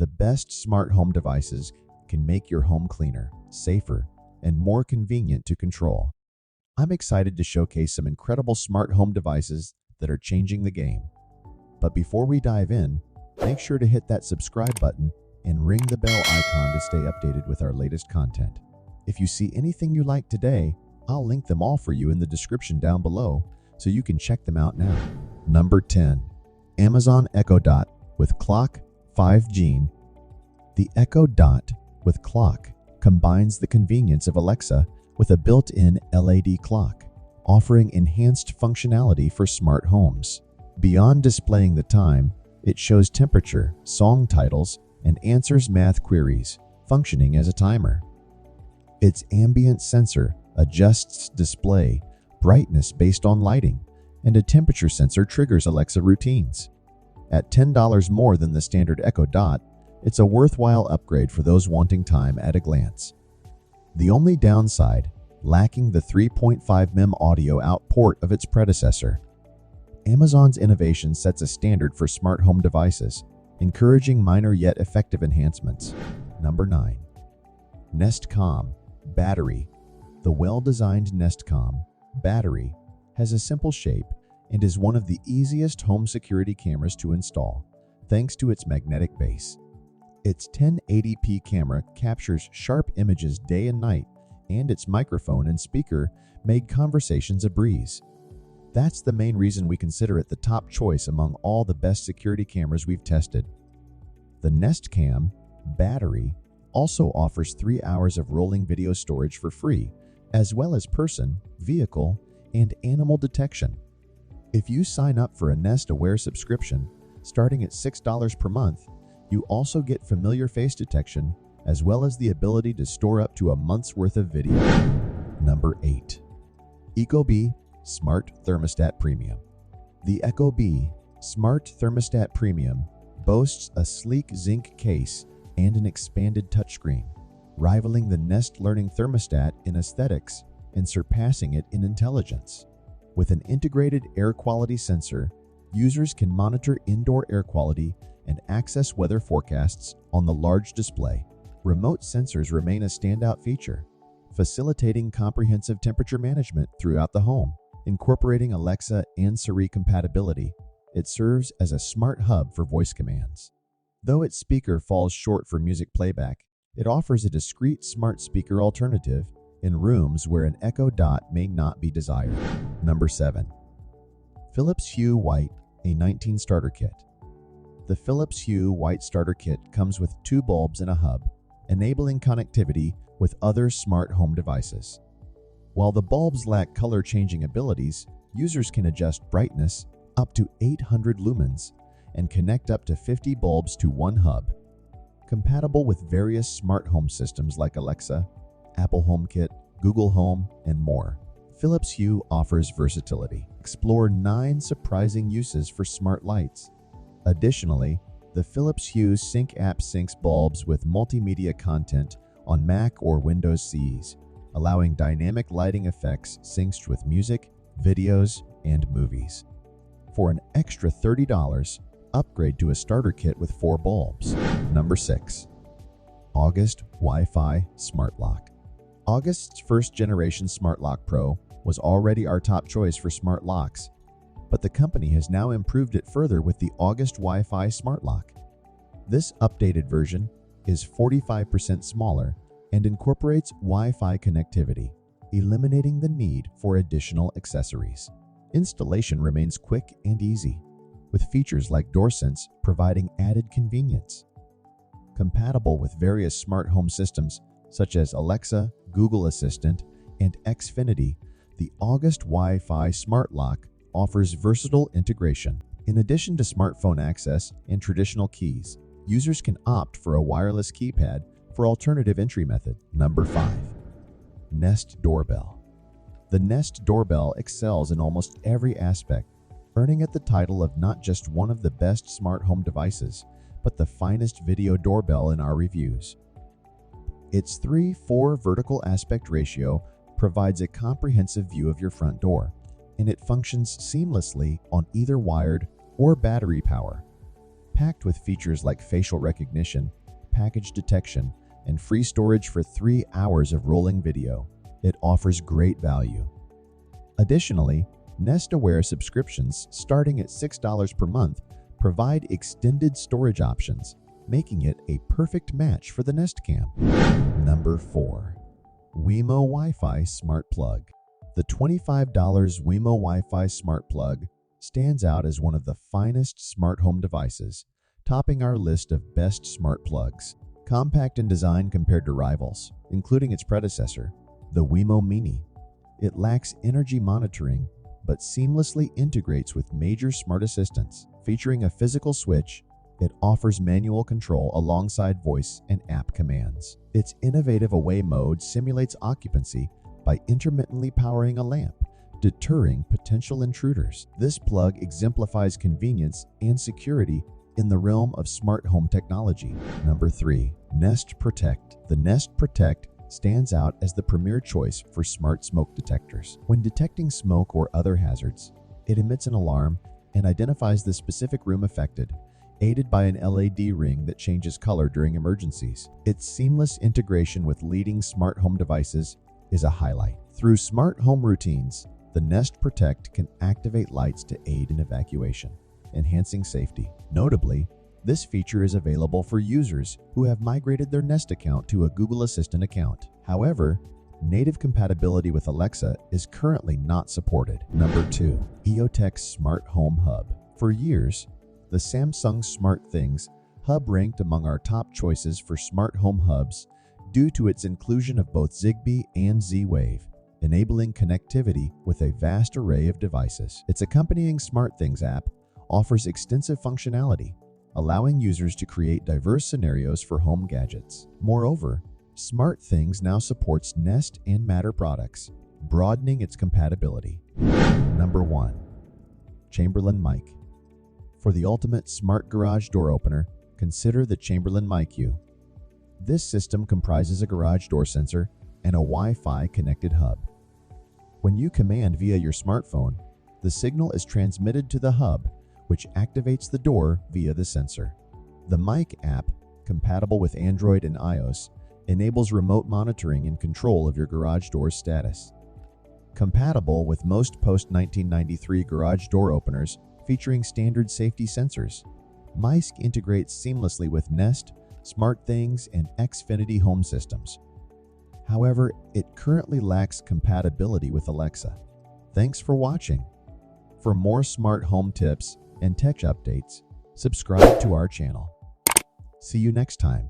the best smart home devices can make your home cleaner, safer, and more convenient to control. I'm excited to showcase some incredible smart home devices that are changing the game. But before we dive in, make sure to hit that subscribe button and ring the bell icon to stay updated with our latest content. If you see anything you like today, I'll link them all for you in the description down below so you can check them out now. Number 10. Amazon Echo Dot with Clock 5 Gene. The Echo Dot with Clock combines the convenience of Alexa with a built-in LED clock, offering enhanced functionality for smart homes. Beyond displaying the time, it shows temperature, song titles, and answers math queries, functioning as a timer. Its ambient sensor adjusts display brightness based on lighting, and a temperature sensor triggers Alexa routines. At $10 more than the standard Echo Dot, it's a worthwhile upgrade for those wanting time at a glance. The only downside, lacking the 3.5 mm audio out port of its predecessor. Amazon's innovation sets a standard for smart home devices, encouraging minor yet effective enhancements. Number 9. Nest Calm Battery. The well-designed Nest Calm battery has a simple shape and is one of the easiest home security cameras to install, thanks to its magnetic base. Its 1080p camera captures sharp images day and night, and its microphone and speaker made conversations a breeze. That's the main reason we consider it the top choice among all the best security cameras we've tested. The Nest Cam battery also offers 3 hours of rolling video storage for free, as well as person, vehicle, and animal detection. If you sign up for a Nest Aware subscription, starting at $6 per month, you also get familiar face detection, as well as the ability to store up to a month's worth of video. Number 8. ecobee Smart Thermostat Premium. The ecobee Smart Thermostat Premium boasts a sleek zinc case and an expanded touchscreen, rivaling the Nest Learning Thermostat in aesthetics and surpassing it in intelligence. With an integrated air quality sensor, users can monitor indoor air quality and access weather forecasts on the large display. Remote sensors remain a standout feature, facilitating comprehensive temperature management throughout the home. Incorporating Alexa and Siri compatibility, it serves as a smart hub for voice commands. Though its speaker falls short for music playback, it offers a discreet smart speaker alternative in rooms where an Echo Dot may not be desired. Number 7. Philips Hue White A19 Starter Kit. The Philips Hue White Starter Kit comes with 2 bulbs and a hub, enabling connectivity with other smart home devices. While the bulbs lack color-changing abilities, users can adjust brightness up to 800 lumens and connect up to 50 bulbs to one hub. Compatible with various smart home systems like Alexa, Apple HomeKit, Google Home, and more, Philips Hue offers versatility. Explore 9 surprising uses for smart lights. Additionally, the Philips Hue Sync app syncs bulbs with multimedia content on Mac or Windows CEs, allowing dynamic lighting effects synced with music, videos, and movies. For an extra $30, upgrade to a starter kit with 4 bulbs. Number 6. August Wi-Fi Smart Lock. August's first generation Smart Lock Pro was already our top choice for smart locks, but the company has now improved it further with the August Wi-Fi Smart Lock. This updated version is 45% smaller and incorporates Wi-Fi connectivity, eliminating the need for additional accessories. Installation remains quick and easy, with features like DoorSense providing added convenience. Compatible with various smart home systems such as Alexa, Google Assistant, and Xfinity, the August Wi-Fi Smart Lock offers versatile integration. In addition to smartphone access and traditional keys, users can opt for a wireless keypad for alternative entry method. Number 5. Nest Doorbell. The Nest Doorbell excels in almost every aspect, earning it the title of not just one of the best smart home devices, but the finest video doorbell in our reviews. Its 3:4 vertical aspect ratio provides a comprehensive view of your front door, and it functions seamlessly on either wired or battery power. Packed with features like facial recognition, package detection, and free storage for 3 hours of rolling video, it offers great value. Additionally, Nest Aware subscriptions starting at $6 per month provide extended storage options, making it a perfect match for the Nest Cam. Number 4. Wemo Wi-Fi Smart Plug. The $25 Wemo Wi-Fi Smart Plug stands out as one of the finest smart home devices, topping our list of best smart plugs. Compact in design compared to rivals, including its predecessor, the Wemo Mini. It lacks energy monitoring, but seamlessly integrates with major smart assistants. Featuring a physical switch, it offers manual control alongside voice and app commands. Its innovative away mode simulates occupancy by intermittently powering a lamp, deterring potential intruders. This plug exemplifies convenience and security in the realm of smart home technology. Number 3. Nest Protect. The Nest Protect stands out as the premier choice for smart smoke detectors. When detecting smoke or other hazards, it emits an alarm and identifies the specific room affected, aided by an LED ring that changes color during emergencies. Its seamless integration with leading smart home devices is a highlight. Through smart home routines, the Nest Protect can activate lights to aid in evacuation, enhancing safety. Notably, this feature is available for users who have migrated their Nest account to a Google Assistant account. However, native compatibility with Alexa is currently not supported. Number 2. EOTech Smart Home Hub. For years, the Samsung SmartThings Hub ranked among our top choices for smart home hubs due to its inclusion of both Zigbee and Z-Wave, enabling connectivity with a vast array of devices. Its accompanying SmartThings app offers extensive functionality, allowing users to create diverse scenarios for home gadgets. Moreover, SmartThings now supports Nest and Matter products, broadening its compatibility. Number 1. Chamberlain Mic. For the ultimate smart garage door opener, consider the Chamberlain Mic-U. This system comprises a garage door sensor and a Wi-Fi connected hub. When you command via your smartphone, the signal is transmitted to the hub, which activates the door via the sensor. The Mic app, compatible with Android and iOS, enables remote monitoring and control of your garage door's status. Compatible with most post-1993 garage door openers featuring standard safety sensors, Mic integrates seamlessly with Nest, SmartThings, and Xfinity home systems. However, it currently lacks compatibility with Alexa. Thanks for watching. For more smart home tips and tech updates, subscribe to our channel. See you next time.